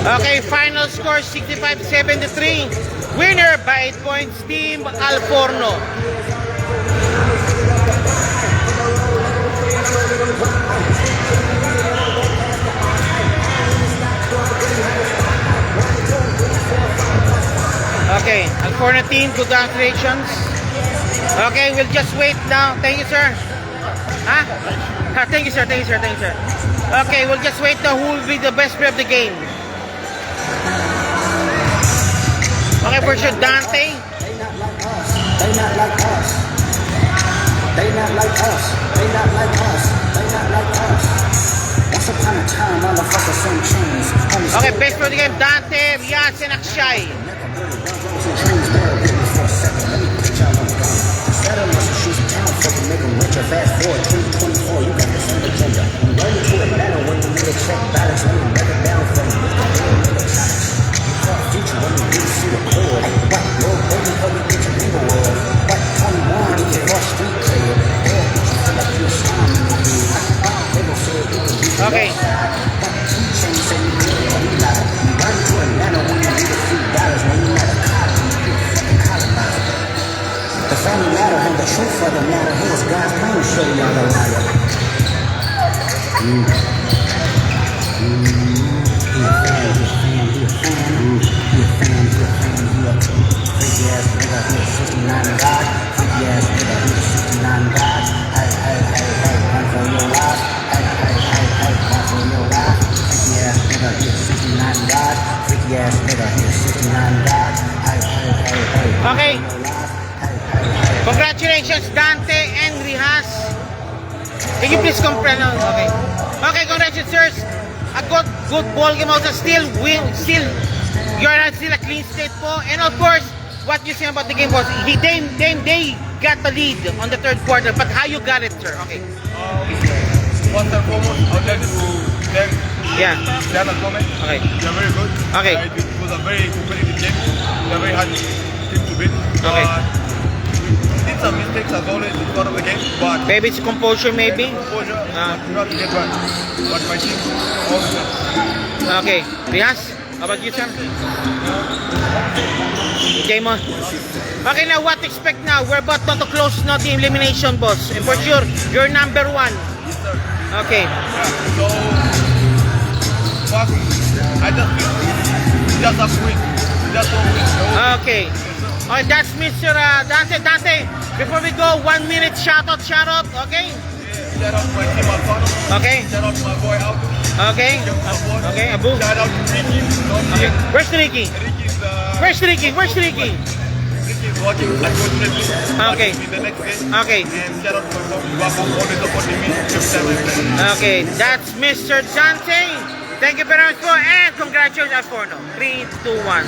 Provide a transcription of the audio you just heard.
Okay, final score 65-73. Winner by 8 points, Team Alforno. Okay, Alforno team, congratulations. Okay, we'll just wait now. Thank you, sir. Huh? Thank you, sir. Thank you, sir. Thank you, sir. Okay, we'll just wait now who will be the best player of the game. Okay, for sure, Dante. They not like us. They not like us. They not like us. They not like us. They not like us. Once upon a time, motherfuckers some chains. Okay, best player of the game, Dante, Riaz, and Akshay. Fast forward 2024, you got the same agenda. You run into Atlanta when you need a check balance, when you break it down for you. It's the real nigga challenge. You saw the future when you really see the core. What, little baby, help me get your people world. What, 21, get your street clear. Or you feel like you're strong in the league. They gon' say it can be Okay. What, two chains say you really want me loud. You run into Atlanta when you need a few dollars, when you not a cop, you a fucking colonizer. The family matter and the truth for the matter. He was God's plan to show y'all the liar. Freaky ass nigga, he a 69 God. Freaky ass nigga, he a 69 God. Hey, hey, hey, hey, run for your life. Hey, hey, hey, hey, run for your life. Freaky ass nigga, he a 69 God. Freaky ass nigga, he a 69 God. Hey, hey, hey, hey, run Okay. for your life. Congratulations, Dante and Rihas. Can you please comprehend? Okay. Okay, congratulations, sirs. A good ball game also. Still, you're not still a clean state po. And of course, what you say about the game was, they got the lead on the third quarter. But how you got it, sir? Okay. First and foremost, I would like to thank Yeah. Diana Gomez. Okay. They're very good. Okay. It was a very competitive game. They're very hard team to beat. Okay. We did some mistakes as always in part of the game, but Maybe it's composure, maybe. composure, not to get right. But my team always wins. Okay. Rihas, how about you, sir? Okay mo. Okay, now what to expect now? We're about to close now the elimination, boss. And for sure, you're number 1. Yes, sir. Okay. So, first, I just feel we just have to win. We just want to win. Okay. Okay, that's Mr. Dante. Before we go, 1 minute shout out, okay? Shout out to my team Alfano. Okay. Shout out to my boy Aldo. Okay. Okay, Abu. Shout out to Ricky. Okay. Where's Ricky? Ricky's Where's Ricky? Ricky is watching, unfortunately. Okay. In the next game. Okay. And shout out to my mom, Wako, always supporting me every time I play. Okay, that's Mr. Dante. Thank you very much po, and congratulations, Alforno. 3, 2, 1.